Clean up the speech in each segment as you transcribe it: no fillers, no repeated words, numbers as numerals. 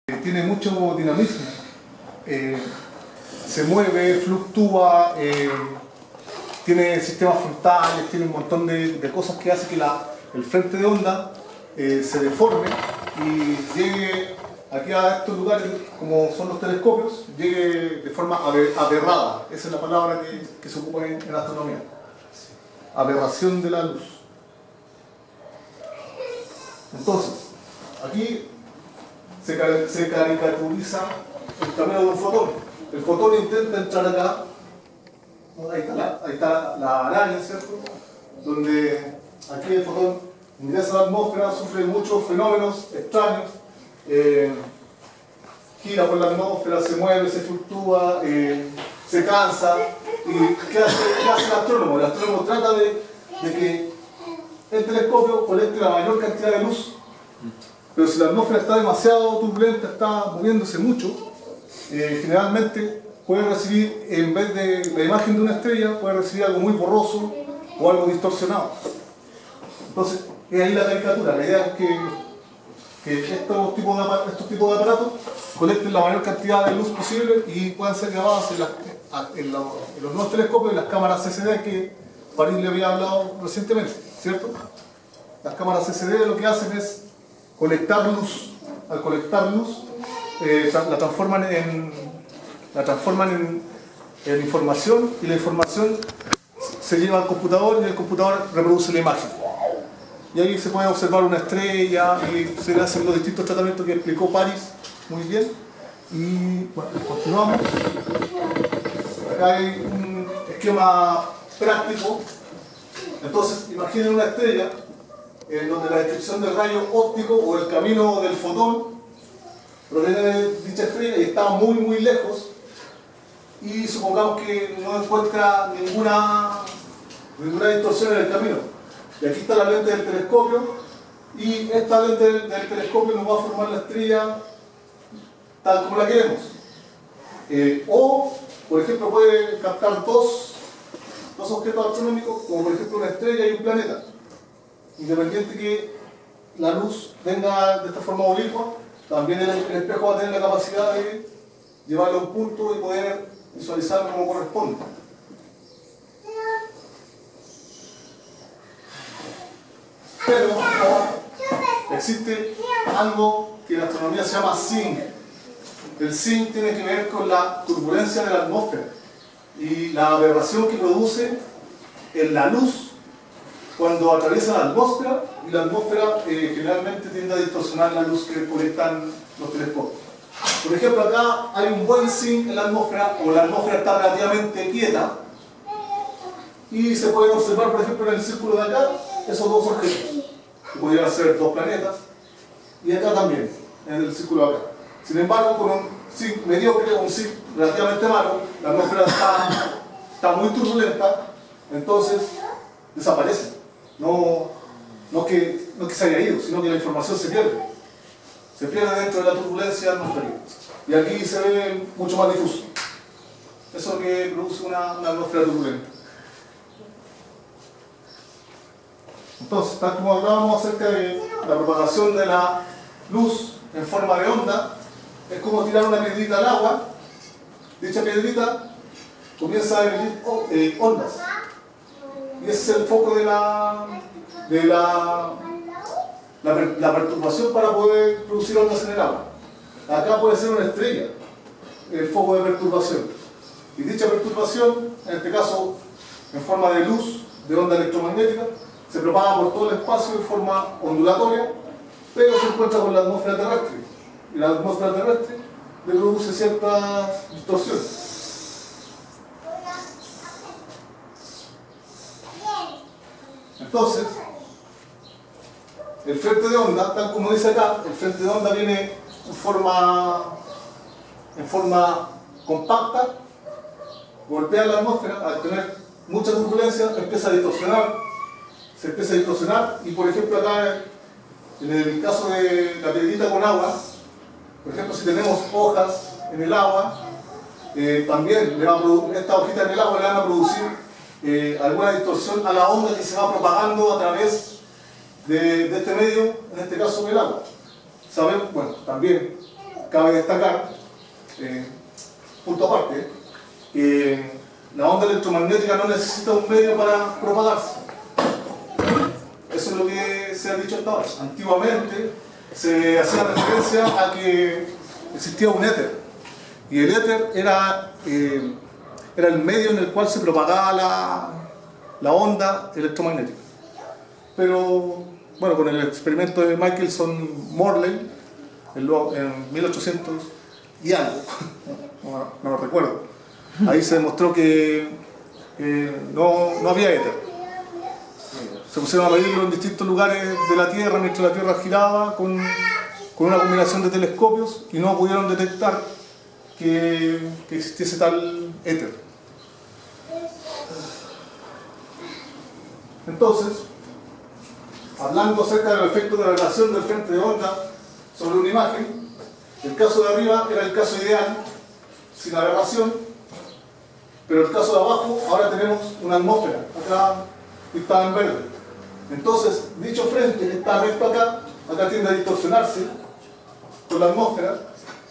Tiene mucho dinamismo, se mueve, fluctúa, tiene sistemas frontales, tiene un montón de cosas que hace que el frente de onda se deforme y llegue aquí a estos lugares, como son los telescopios, llegue de forma aberrada. Esa es la palabra que se ocupa en astronomía. Aberración de la luz. Entonces, aquí se caricaturiza el camino de un fotón. El fotón intenta entrar acá. Ahí está la araña, ¿cierto? Donde aquí el fotón ingresa a la atmósfera, sufre muchos fenómenos extraños, gira por la atmósfera, se mueve, se fluctúa, se cansa. ¿Y qué hace el astrónomo? El astrónomo trata de que el telescopio colecte la mayor cantidad de luz. Pero si la atmósfera está demasiado turbulenta, está moviéndose mucho, generalmente puede recibir, en vez de la imagen de una estrella, puede recibir algo muy borroso o algo distorsionado. Entonces, es ahí la caricatura. La idea es que estos tipos de aparatos colecten la mayor cantidad de luz posible y puedan ser grabados en los nuevos telescopios y las cámaras CCD que París le había hablado recientemente, ¿cierto? Las cámaras CCD lo que hacen es colectar luz. Al colectar luz, la transforman en información, y la información se lleva al computador y el computador reproduce la imagen. Y ahí se puede observar una estrella y se le hacen los distintos tratamientos que explicó París muy bien. Y bueno, continuamos. Acá hay un esquema práctico. Entonces, imaginen una estrella en donde la descripción del rayo óptico o el camino del fotón proviene de dicha estrella y está muy muy lejos, y supongamos que no encuentra ninguna distorsión en el camino. Y aquí está la lente del telescopio, y esta lente del telescopio nos va a formar la estrella tal como la queremos. O, por ejemplo, puede captar dos objetos astronómicos, como por ejemplo una estrella y un planeta. Independiente que la luz venga de esta forma oblicua, también el espejo va a tener la capacidad de llevarlo a un punto y poder visualizarlo como corresponde. Pero existe algo que en la astronomía se llama SINC. El SINC tiene que ver con la turbulencia de la atmósfera y la aberración que produce en la luz cuando atraviesa la atmósfera, y la atmósfera generalmente tiende a distorsionar la luz que colectan los telescopios. Por ejemplo, acá hay un buen SINC en la atmósfera, o la atmósfera está relativamente quieta, y se pueden observar, por ejemplo, en el círculo de acá, esos dos objetos, que podrían ser dos planetas, y acá también, en el círculo de acá. Sin embargo, con un SINC mediocre o un SINC relativamente malo, la atmósfera está muy turbulenta, entonces desaparece. No que se haya ido, sino que la información se pierde. Se pierde dentro de la turbulencia atmosférica. Y aquí se ve mucho más difuso. Eso es lo que produce una atmósfera turbulenta. Entonces, tal como hablábamos acerca de la propagación de la luz en forma de onda, es como tirar una piedrita al agua. Dicha piedrita comienza a emitir ondas. Y ese es el foco de la perturbación para poder producir ondas en el agua. Acá puede ser una estrella, el foco de perturbación. Y dicha perturbación, en este caso en forma de luz, de onda electromagnética, se propaga por todo el espacio de forma ondulatoria, pero se encuentra con la atmósfera terrestre. Y la atmósfera terrestre le produce ciertas distorsiones. Entonces, el frente de onda, tal como dice acá, el frente de onda viene en forma compacta, golpea la atmósfera, al tener mucha turbulencia se empieza a distorsionar, y por ejemplo acá, en el caso de la piedrita con agua, por ejemplo, si tenemos hojas en el agua, también estas hojitas en el agua le van a producir alguna distorsión a la onda que se va propagando a través de este medio, en este caso el agua. Sabemos, bueno, también cabe destacar, punto aparte, que la onda electromagnética no necesita un medio para propagarse. Eso es lo que se ha dicho hasta ahora. Antiguamente se hacía referencia a que existía un éter, y el éter era el medio en el cual se propagaba la onda electromagnética. Pero, bueno, con el experimento de Michelson-Morley, en 1800 y algo, no lo recuerdo, ahí se demostró que no había éter. Se pusieron a medirlo en distintos lugares de la Tierra mientras la Tierra giraba con una combinación de telescopios y no pudieron detectar que existiese tal éter. Entonces, hablando acerca de los efectos de aberración del frente de onda sobre una imagen, el caso de arriba era el caso ideal, sin aberración, pero el caso de abajo, ahora tenemos una atmósfera, acá está en verde. Entonces, dicho frente que está recto acá tiende a distorsionarse con la atmósfera.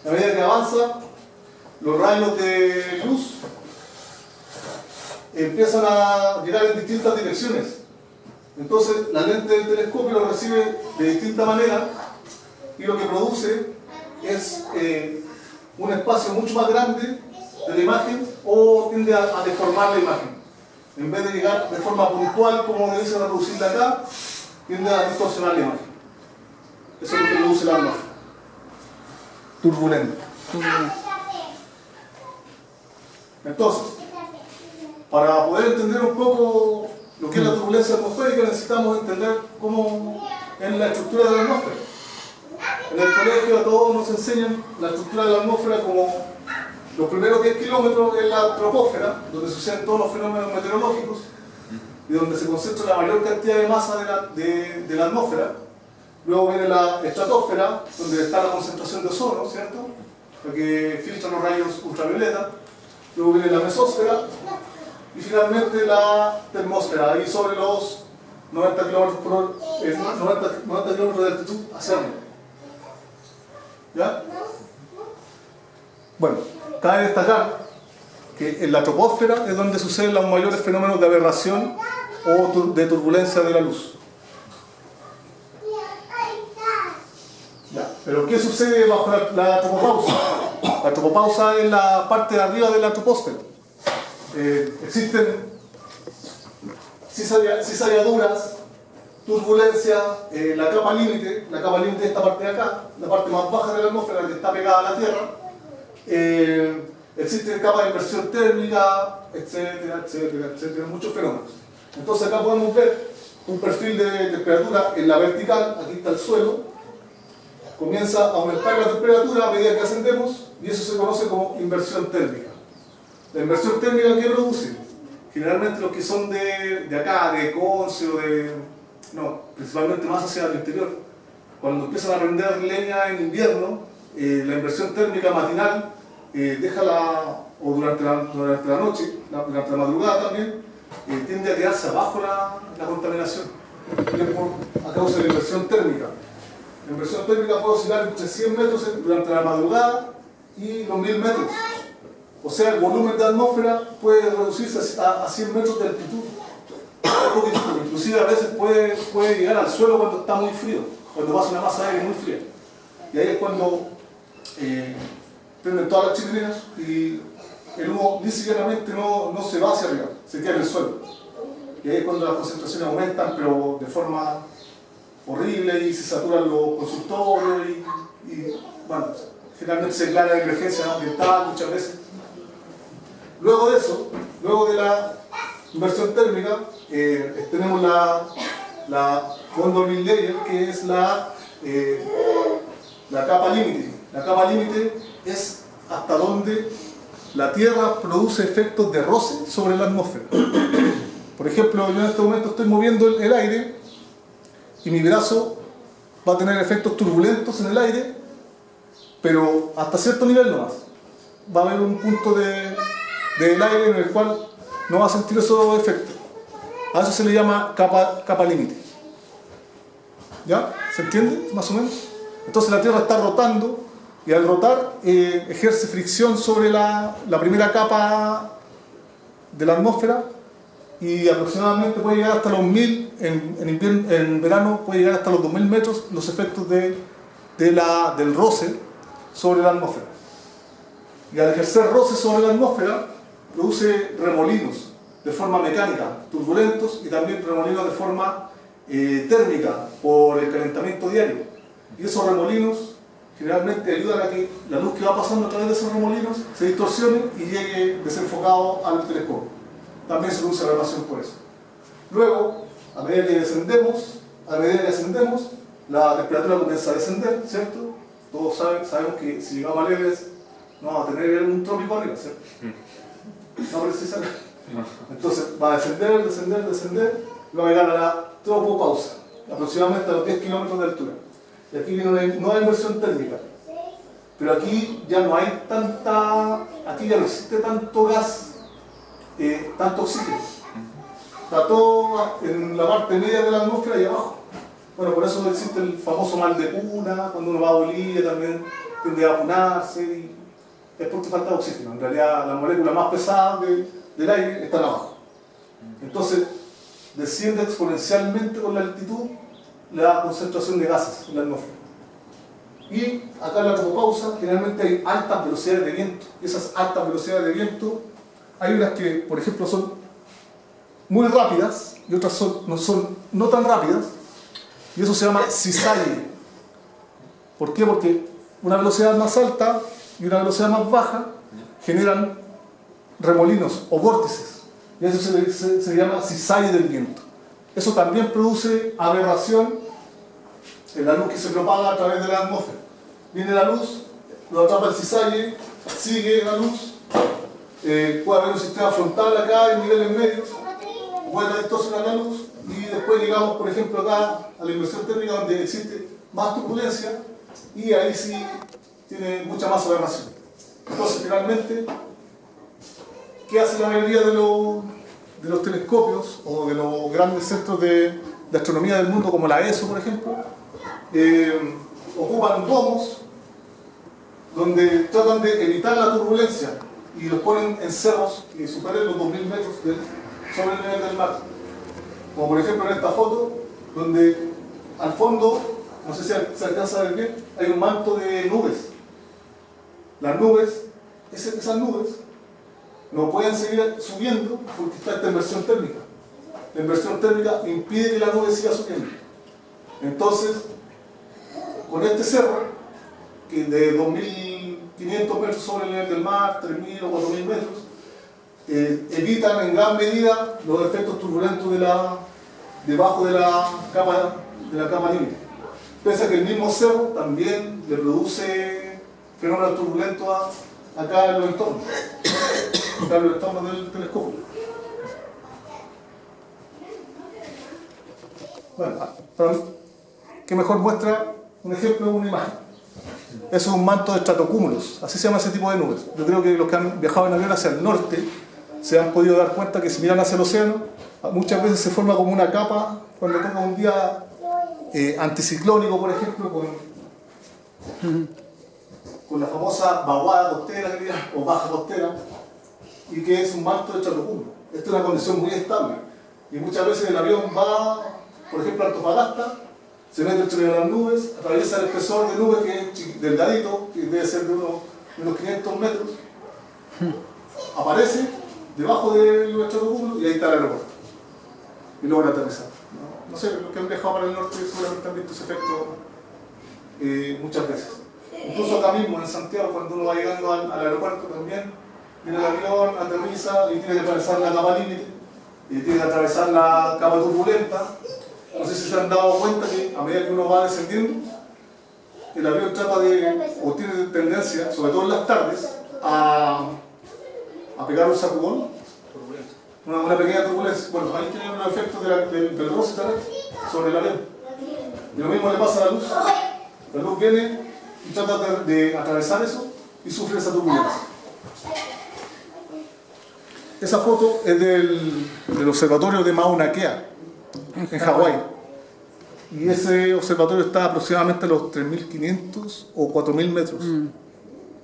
A medida que avanza, los rayos de luz empiezan a llegar en distintas direcciones. Entonces, la lente del telescopio lo recibe de distinta manera y lo que produce es un espacio mucho más grande de la imagen, o tiende a deformar la imagen. En vez de llegar de forma puntual, como me dice reproducirla acá, tiende a distorsionar la imagen. Eso es lo que produce la atmósfera. Turbulenta. Entonces, para poder entender un poco lo que es la turbulencia atmosférica, necesitamos entender cómo es la estructura de la atmósfera. En el colegio a todos nos enseñan la estructura de la atmósfera como los primeros 10 kilómetros es la troposfera, donde suceden todos los fenómenos meteorológicos y donde se concentra la mayor cantidad de masa de la atmósfera. Luego viene la estratosfera, donde está la concentración de ozono, ¿cierto?, la que filtra los rayos ultravioleta. Luego viene la mesósfera y finalmente la termósfera, ahí sobre los 90 kilómetros de altitud hacia arriba. ¿Ya? Bueno, cabe destacar que en la troposfera es donde suceden los mayores fenómenos de aberración o de turbulencia de la luz. Ya, pero ¿qué sucede bajo la tropopausa? La tropopausa es la parte de arriba de la troposfera. Existen cizalladuras, turbulencia, la capa límite es esta parte de acá, la parte más baja de la atmósfera que está pegada a la Tierra. Existen capas de inversión térmica, etcétera, muchos fenómenos. Entonces acá podemos ver un perfil de temperatura en la vertical, aquí está el suelo, comienza a aumentar la temperatura a medida que ascendemos y eso se conoce como inversión térmica. La inversión térmica, ¿qué produce? Generalmente los que son de acá, de Conce o principalmente más hacia el interior, cuando empiezan a prender leña en invierno, la inversión térmica matinal o durante la noche, durante la madrugada también, tiende a quedarse abajo la contaminación, a causa de la inversión térmica. La inversión térmica puede oscilar entre 100 metros durante la madrugada y los 1000 metros. O sea, el volumen de atmósfera puede reducirse a 100 metros de altitud. Inclusive a veces puede llegar al suelo cuando está muy frío, cuando pasa una masa de aire muy fría. Y ahí es cuando prenden todas las chimeneas y el humo ni siquiera no se va hacia arriba, se queda en el suelo. Y ahí es cuando las concentraciones aumentan, pero de forma horrible, y se saturan los consultorios y bueno, generalmente se declara emergencia ambiental muchas veces. Luego de eso, luego de la inversión térmica, tenemos la boundary layer, que es la capa límite. La capa límite es hasta donde la Tierra produce efectos de roce sobre la atmósfera. Por ejemplo, yo en este momento estoy moviendo el aire y mi brazo va a tener efectos turbulentos en el aire, pero hasta cierto nivel nomás. Va a haber un punto del aire en el cual no va a sentir esos efectos. A eso se le llama capa límite. ¿Ya? ¿Se entiende? Más o menos. Entonces la Tierra está rotando Y al rotar ejerce fricción sobre la primera capa de la atmósfera y aproximadamente puede llegar hasta los 1000, en verano puede llegar hasta los 2000 metros los efectos del roce sobre la atmósfera. Y al ejercer roce sobre la atmósfera produce remolinos de forma mecánica, turbulentos, y también remolinos de forma térmica por el calentamiento diario. Y esos remolinos generalmente ayudan a que la luz que va pasando a través de esos remolinos se distorsione y llegue desenfocado al telescopio. También se produce aberración por eso. Luego, a medida que ascendemos, la temperatura comienza a descender, ¿cierto? Todos sabemos que si llegamos al Everest no vamos a tener un trópico arriba, ¿cierto? No precisamente. Entonces va a descender y va a llegar a la tropopausa, aproximadamente a los 10 kilómetros de altura. Y aquí viene una nueva inversión térmica. Pero aquí ya no hay aquí ya no existe tanto gas, tanto oxígeno. Está todo en la parte media de la atmósfera y abajo. Bueno, por eso existe el famoso mal de Puna, cuando uno va a Bolivia también tiende a apunarse, y es porque falta oxígeno. En realidad las moléculas más pesadas del aire están abajo. Entonces desciende exponencialmente con la altitud la concentración de gases en la atmósfera. Y acá en la tropopausa generalmente hay altas velocidades de viento. Y esas altas velocidades de viento, hay unas que, por ejemplo, son muy rápidas y otras son no tan rápidas, y eso se llama cisalle. ¿Por qué? Porque una velocidad más alta y una velocidad más baja generan remolinos o vórtices, y eso se llama cisalle del viento. Eso también produce aberración en la luz que se propaga a través de la atmósfera. Viene la luz, lo atrapa el cisalle, sigue la luz, puede haber un sistema frontal acá en niveles medios, puede distorsionar la luz, y después llegamos, por ejemplo, acá a la inversión térmica, donde existe más turbulencia, y ahí sí tiene mucha más aberración. Entonces, finalmente, ¿qué hace la mayoría de los telescopios o de los grandes centros de astronomía del mundo, como la ESO, por ejemplo? Ocupan domos donde tratan de evitar la turbulencia y los ponen en cerros que superen los 2000 metros sobre el nivel del mar. Como por ejemplo en esta foto, donde al fondo, no sé si se alcanza a ver bien, hay un manto de nubes. Las nubes, esas nubes, no pueden seguir subiendo porque está esta inversión térmica. La inversión térmica impide que la nube siga subiendo. Entonces, con este cerro, que de 2500 metros sobre el nivel del mar, 3000 o 4000 metros, evitan en gran medida los efectos turbulentos debajo de la capa límite. Pese a que el mismo cerro también le produce fenómenos turbulentos acá en los entornos. Acá en los entornos del telescopio. Bueno, para mí, ¿qué mejor muestra un ejemplo de una imagen? Eso es un manto de estratocúmulos, así se llama ese tipo de nubes. Yo creo que los que han viajado en avión hacia el norte se han podido dar cuenta que si miran hacia el océano, muchas veces se forma como una capa cuando toca un día anticiclónico, por ejemplo, con la famosa vaguada costera o baja costera, y que es un manto de estratocúmulos. Esta es una condición muy estable, y muchas veces el avión va, por ejemplo, a Antofagasta, se mete entre las nubes, atraviesa el espesor de nubes que es delgadito, que debe ser de unos 500 metros, aparece debajo del estratocúmulo y ahí está el aeropuerto. Y luego aterrizar. No sé, los que han viajado para el norte seguramente han visto ese efecto muchas veces. Incluso acá mismo en Santiago, cuando uno va llegando al aeropuerto también, viene el avión, aterriza y tiene que atravesar la capa límite, y tiene que atravesar la capa turbulenta. No sé si se han dado cuenta que a medida que uno va descendiendo, el avión trata o tiene tendencia, sobre todo en las tardes, a pegar un sacudón, una pequeña turbulencia. Bueno, ahí tienen los efectos del roce sobre el avión. Y lo mismo le pasa a la luz. La luz viene y trata de atravesar eso y sufre esa turbulencia. Esa foto es del observatorio de Mauna Kea, en Hawái. y ese observatorio está aproximadamente a los 3.500 o 4.000 metros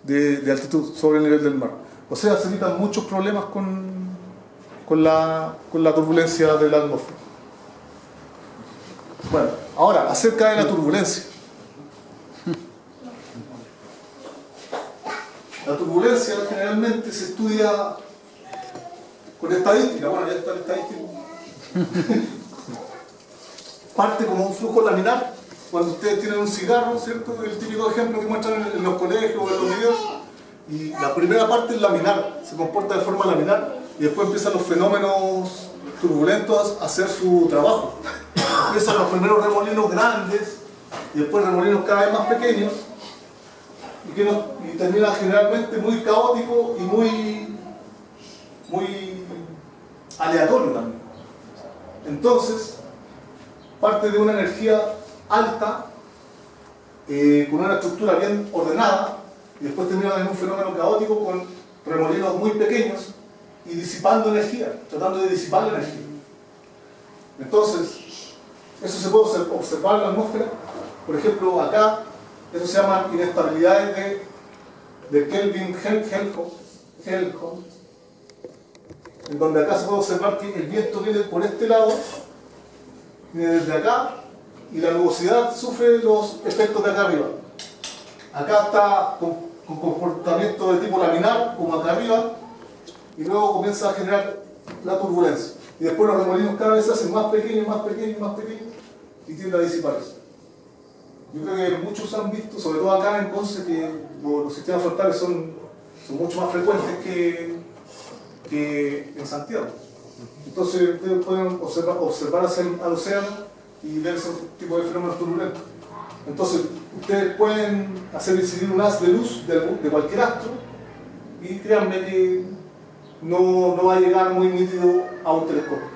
de altitud sobre el nivel del mar. O sea, se evitan muchos problemas con la turbulencia de la atmósfera. Bueno, ahora, acerca de la turbulencia. La turbulencia generalmente se estudia con estadística. Bueno, ya está la estadística. Parte como un flujo laminar. Cuando ustedes tienen un cigarro, ¿cierto? El típico ejemplo que muestran en los colegios o en los videos. Y la primera parte es laminar, se comporta de forma laminar. Y después empiezan los fenómenos turbulentos a hacer su trabajo. Empiezan los primeros remolinos grandes y después remolinos cada vez más pequeños. Y termina generalmente muy caótico y muy aleatorio también. Entonces, parte de una energía alta, con una estructura bien ordenada, y después termina en un fenómeno caótico con remolinos muy pequeños y disipando energía, tratando de disipar la energía. Entonces, eso se puede observar en la atmósfera. Por ejemplo, acá, eso se llaman inestabilidades de Kelvin-Helmholtz, en donde acá se puede observar que el viento viene por este lado, viene desde acá, y la nubosidad sufre los efectos de acá arriba. Acá está con comportamiento de tipo laminar, como acá arriba, y luego comienza a generar la turbulencia. Y después los remolinos cada vez se hacen más pequeños, más pequeños, más pequeños, y tiende a disiparse. Yo creo que muchos han visto, sobre todo acá en Conce, que los sistemas frontales son mucho más frecuentes que en Santiago. Entonces ustedes pueden observar hacia el océano y ver ese tipo de fenómenos turbulentos. Entonces ustedes pueden hacer incidir un haz de luz de cualquier astro y créanme que no va a llegar muy nítido a un telescopio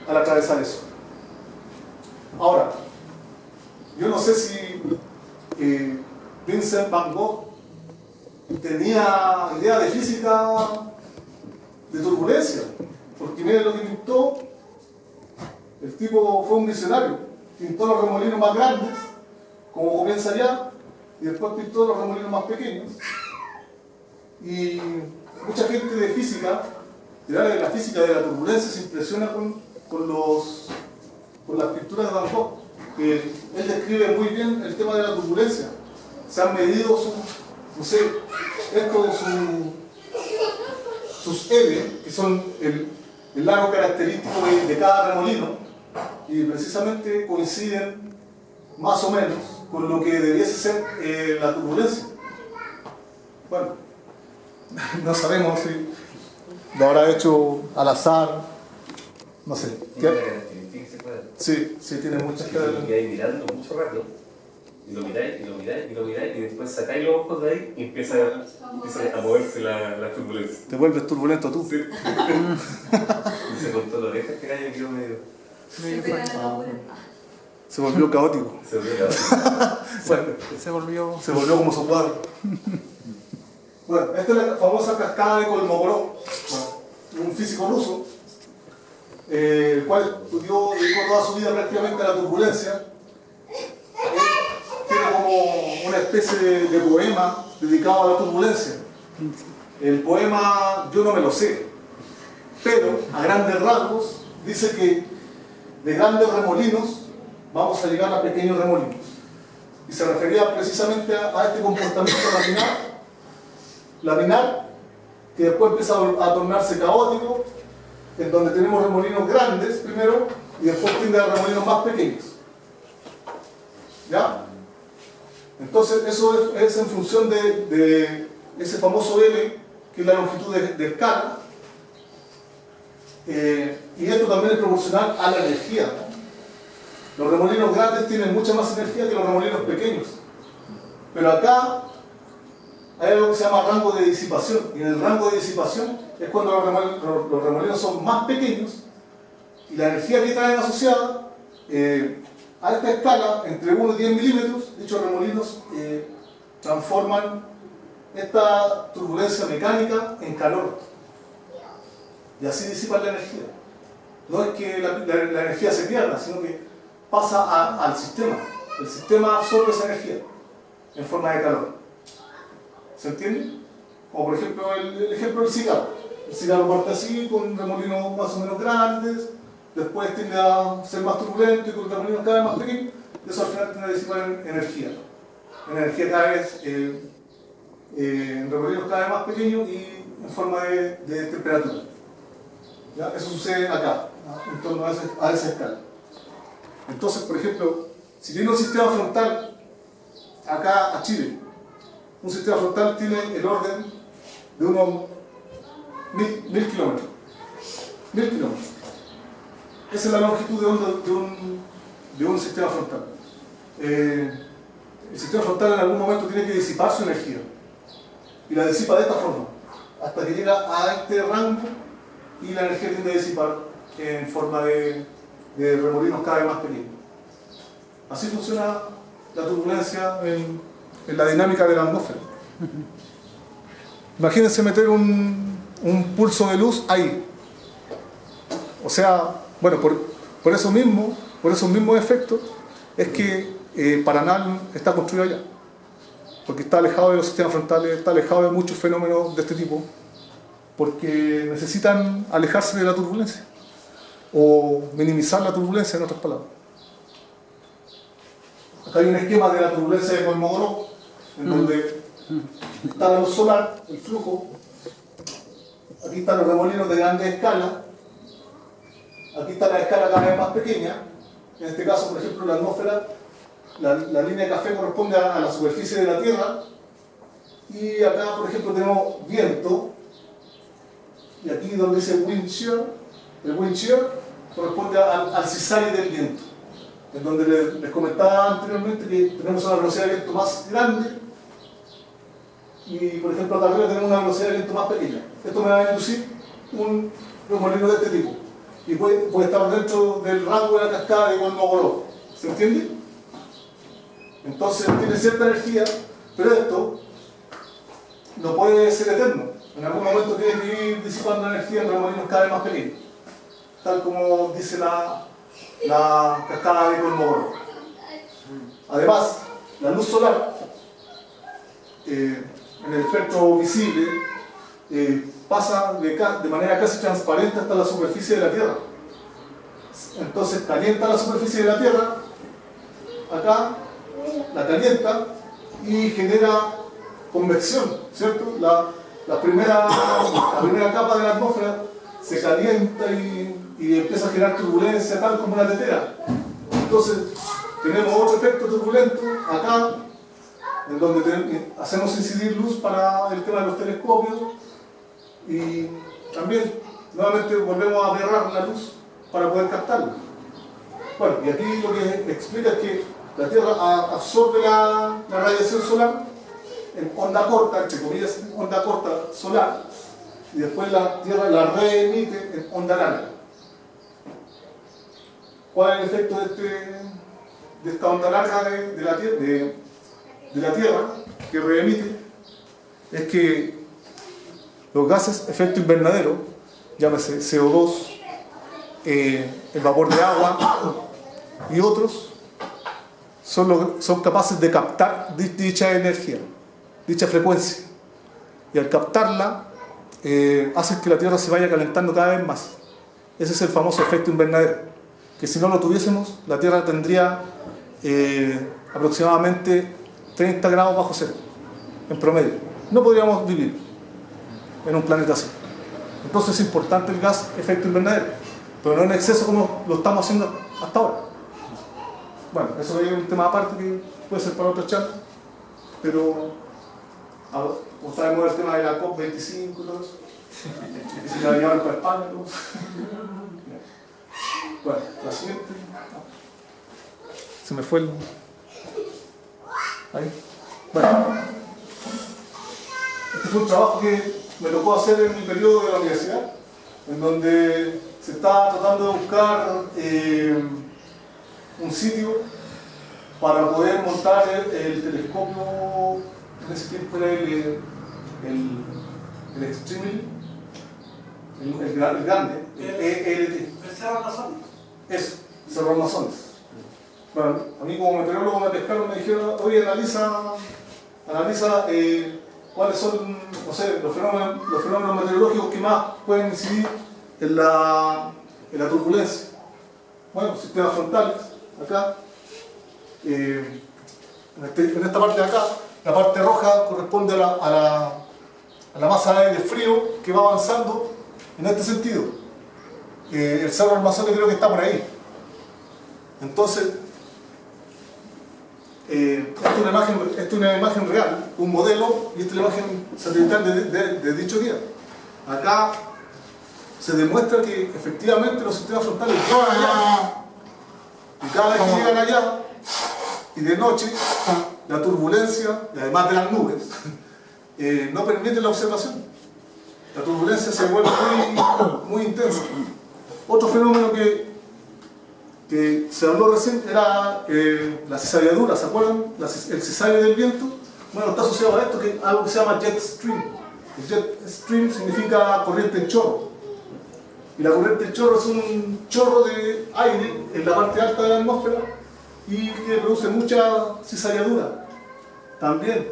al atravesar eso. Ahora, yo no sé si Vincent van Gogh tenía idea de física de turbulencia, porque miren lo que pintó. El tipo fue un visionario, pintó los remolinos más grandes, como comienza allá, y después pintó los remolinos más pequeños. Y mucha gente de física, de la física de la turbulencia, se impresiona con las pinturas de Van Gogh, que él describe muy bien el tema de la turbulencia. Se han medido sus L, que son el largo característico de cada remolino, y precisamente coinciden más o menos con lo que debiese ser la turbulencia. Bueno, no sabemos si lo habrá hecho al azar, no sé. Sí, tiene muchas características. Y quedáis mirando mucho rato, y lo miráis, y después sacáis los ojos de ahí y empieza a moverse la turbulencia. Te vuelves turbulento tú. Sí. Y se cortó la oreja, que gallo quedó medio. Se volvió caótico. Se volvió como su cuadro. Bueno, esta es la famosa cascada de Kolmogorov, un físico ruso, el cual dedicó toda su vida prácticamente a la turbulencia. Tiene como una especie de poema dedicado a la turbulencia. El poema yo no me lo sé, pero a grandes rasgos dice que de grandes remolinos vamos a llegar a pequeños remolinos. Y se refería precisamente a este comportamiento laminar, que después empieza a tornarse caótico, en donde tenemos remolinos grandes primero y después tiende a remolinos más pequeños. ¿Ya? Entonces eso es en función de ese famoso L, que es la longitud de escala. Y esto también es proporcional a la energía, ¿no? Los remolinos grandes tienen mucha más energía que los remolinos pequeños. Pero acá hay algo que se llama rango de disipación. Y en el rango de disipación es cuando los remolinos son más pequeños y la energía que traen asociada a esta escala, entre 1 y 10 milímetros, dichos remolinos transforman esta turbulencia mecánica en calor. Y así disipan la energía. No es que la energía se pierda, sino que pasa al sistema. El sistema absorbe esa energía en forma de calor. ¿Se entiende? Como por ejemplo el ejemplo del cigarro. El cigarro parte así, con remolinos más o menos grandes, después tiende a ser más turbulento y con remolinos cada vez más pequeños, y eso al final tiende a disipar energía. Energía cada vez en remolinos cada vez más pequeños y en forma de temperatura. ¿Ya? Eso sucede acá, ¿no? En torno a esa escala. Entonces, por ejemplo, si tiene un sistema frontal acá a Chile, un sistema frontal tiene el orden de unos 1000 kilómetros. 1000 kilómetros. Esa es la longitud de onda de un sistema frontal. El sistema frontal en algún momento tiene que disipar su energía. Y la disipa de esta forma, hasta que llega a este rango y la energía tiende a disipar en forma de remolinos cada vez más pequeños. Así funciona la turbulencia en la dinámica de la atmósfera. Imagínense meter un pulso de luz ahí. O sea, bueno, por esos mismos efectos es que Paraná está construido allá. Porque está alejado de los sistemas frontales, está alejado de muchos fenómenos de este tipo, porque necesitan alejarse de la turbulencia o minimizar la turbulencia, en otras palabras. Acá hay un esquema de la turbulencia de Kolmogorov, en donde está la luz solar, el flujo, aquí están los remolinos de grande escala, aquí está la escala cada vez más pequeña, en este caso, por ejemplo, la atmósfera, la línea de café corresponde a la superficie de la Tierra, y acá, por ejemplo, tenemos viento, y aquí donde dice wind shear, el wind shear corresponde al cisalle del viento, en donde les comentaba anteriormente que tenemos una velocidad de viento más grande, y por ejemplo acá arriba tenemos una velocidad de viento más pequeña. Esto me va a inducir un remolino de este tipo, y puede estar dentro del rango de la cascada de Kolmogorov. ¿Se entiende? Entonces tiene cierta energía, pero esto no puede ser eterno. En algún momento tiene que ir disipando energía en remolinos cada vez más pequeños, tal como dice la cascada de Kolmogorov. Además, la luz solar en el espectro visible pasa de manera casi transparente hasta la superficie de la Tierra. Entonces calienta la superficie de la Tierra, acá la calienta y genera convección, ¿cierto? La primera capa de la atmósfera se calienta y empieza a generar turbulencia, tal como una tetera. Entonces tenemos otro efecto turbulento acá, en donde hacemos incidir luz para el tema de los telescopios, y también nuevamente volvemos a aberrar la luz para poder captarla. Bueno, y aquí lo que explica es que la Tierra absorbe la radiación solar en onda corta, entre comillas, onda corta solar, y después la Tierra la reemite en onda larga. ¿Cuál es el efecto de esta onda larga de la Tierra que reemite? Es que los gases efecto invernadero, llámese CO2, el vapor de agua y otros, son capaces de captar dicha energía, dicha frecuencia, y al captarla hacen que la Tierra se vaya calentando cada vez más. Ese es el famoso efecto invernadero, que si no lo tuviésemos, la Tierra tendría aproximadamente 30 grados bajo cero en promedio. No podríamos vivir en un planeta así. Entonces es importante el gas efecto invernadero, pero no en exceso como lo estamos haciendo hasta ahora. Bueno, eso es un tema aparte que puede ser para otra charla, pero como sabemos el tema de la COP25 y todo eso, y si la llevaron para España, ¿no? Bueno, la siguiente. Se me fue el... Ahí. Bueno, este fue un trabajo que me tocó hacer en mi periodo de la universidad, en donde se estaba tratando de buscar un sitio para poder montar el telescopio. En ese tiempo era el Extreme, el grande, el ELT. El Cerro Amazonas. Eso, Cerro Amazonas. bueno, a mí como meteorólogo me pescaron, me dijeron, oye, analiza cuáles son, no sé, los fenómenos meteorológicos que más pueden incidir en la turbulencia. Bueno, sistemas frontales, acá, en esta parte de acá, la parte roja corresponde a la masa de aire frío que va avanzando en este sentido. El cerro Armazone creo que está por ahí. Entonces, esta es una imagen real, un modelo, y esta es la imagen satelital de dicho día. Acá se demuestra que efectivamente los sistemas frontales llegan allá, y cada vez que llegan allá, y de noche, la turbulencia, y además de las nubes, no permite la observación. La turbulencia se vuelve muy intensa. Otro fenómeno que se habló recién era la cizalladura, ¿se acuerdan? El cizalle del viento. Bueno, está asociado a esto, que es algo que se llama jet stream. El jet stream significa corriente en chorro. Y la corriente en chorro es un chorro de aire en la parte alta de la atmósfera y que produce mucha cizalladura. También,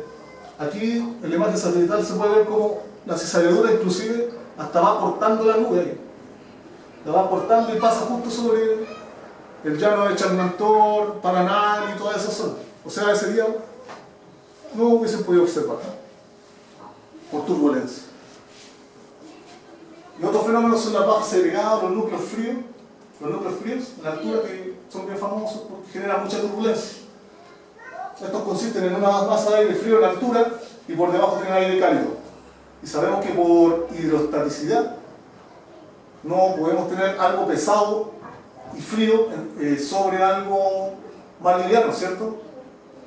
aquí en la imagen satelital se puede ver cómo la cizalladura inclusive hasta va cortando la nube ahí. La va cortando y pasa justo sobre el llano de Charnantor, Paraná y toda esa zona. O sea, ese día no hubiesen podido observar por turbulencia. Y otros fenómenos son las bajas segregadas, los núcleos fríos en la altura, que son bien famosos porque generan mucha turbulencia. Estos consisten en una masa de aire frío en la altura y por debajo tienen aire cálido. Y sabemos que por hidrostaticidad no podemos tener algo pesado y frío sobre algo más liviano, ¿cierto?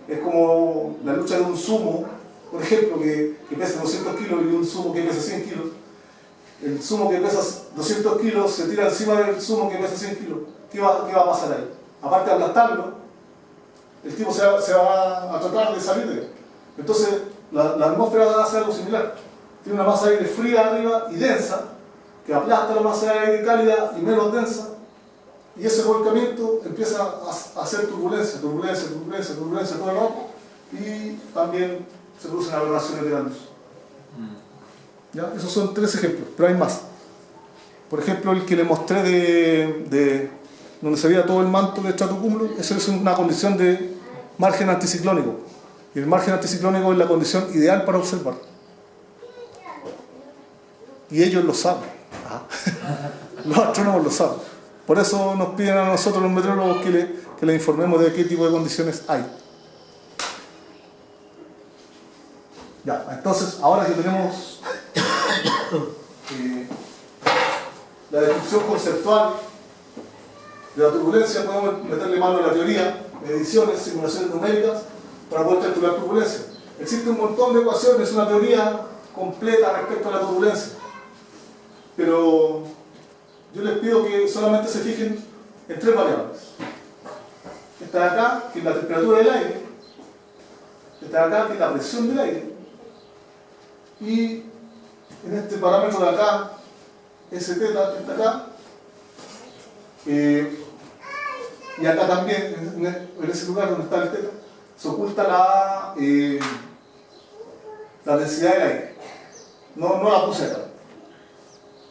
Es como la lucha de un sumo, por ejemplo, que pesa 200 kilos y un sumo que pesa 100 kilos. El sumo que pesa 200 kilos se tira encima del sumo que pesa 100 kilos. ¿Qué va a pasar ahí? Aparte de aplastarlo, el tipo se va a tratar de salir de él. Entonces, la atmósfera hace algo similar. Tiene una masa de aire fría arriba y densa, que aplasta la masa de aire cálida y menos densa, y ese volcamiento empieza a hacer turbulencia todo el rato, y también se producen aberraciones de la luz. ¿Ya? Esos son 3 ejemplos, pero hay más. Por ejemplo, el que le mostré de donde se veía todo el manto de estratocúmulo, eso es una condición de margen anticiclónico. Y el margen anticiclónico es la condición ideal para observar. Y ellos lo saben. Los astrónomos lo saben. Por eso nos piden a nosotros los meteorólogos que les informemos de qué tipo de condiciones hay. Ya, entonces, ahora que tenemos la descripción conceptual de la turbulencia, podemos meterle mano a la teoría, mediciones, simulaciones numéricas, para poder calcular turbulencia. Existe un montón de ecuaciones, una teoría completa respecto a la turbulencia. Pero yo les pido que solamente se fijen en 3 variables. Esta de acá, que es la temperatura del aire. Esta de acá, que es la presión del aire. Y en este parámetro de acá, S teta, que está acá, y acá también, en ese lugar donde está el teta, se oculta la densidad del aire. No la puse acá.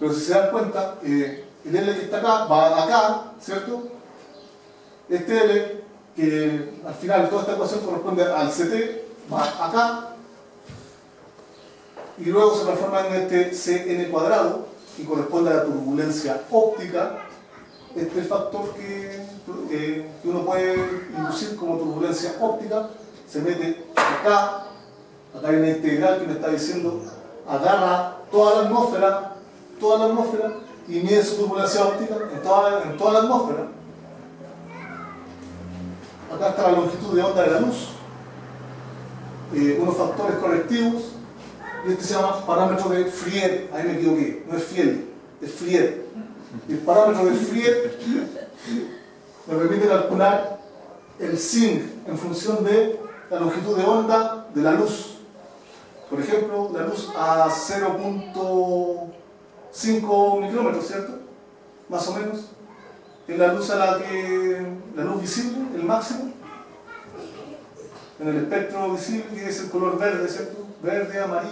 Pero si se dan cuenta, el L que está acá va acá, ¿cierto? Este L, que al final toda esta ecuación corresponde al CT, va acá, y luego se transforma en este Cn cuadrado, que corresponde a la turbulencia óptica. Este es el factor que uno puede inducir como turbulencia óptica. Se mete acá hay una integral que me está diciendo, agarra toda la atmósfera y mide su turbulencia óptica en toda la atmósfera. Acá está la longitud de onda de la luz, unos factores correctivos, y este se llama parámetro de Frier. Ahí me equivoqué, no es Fiel, es Frier. El parámetro de Frier me permite calcular el sin en función de la longitud de onda de la luz. Por ejemplo, la luz a 0.5 micrómetros, ¿cierto? Más o menos. es la luz la luz visible, el máximo. En el espectro visible, que es el color verde, ¿cierto? Verde, amarillo.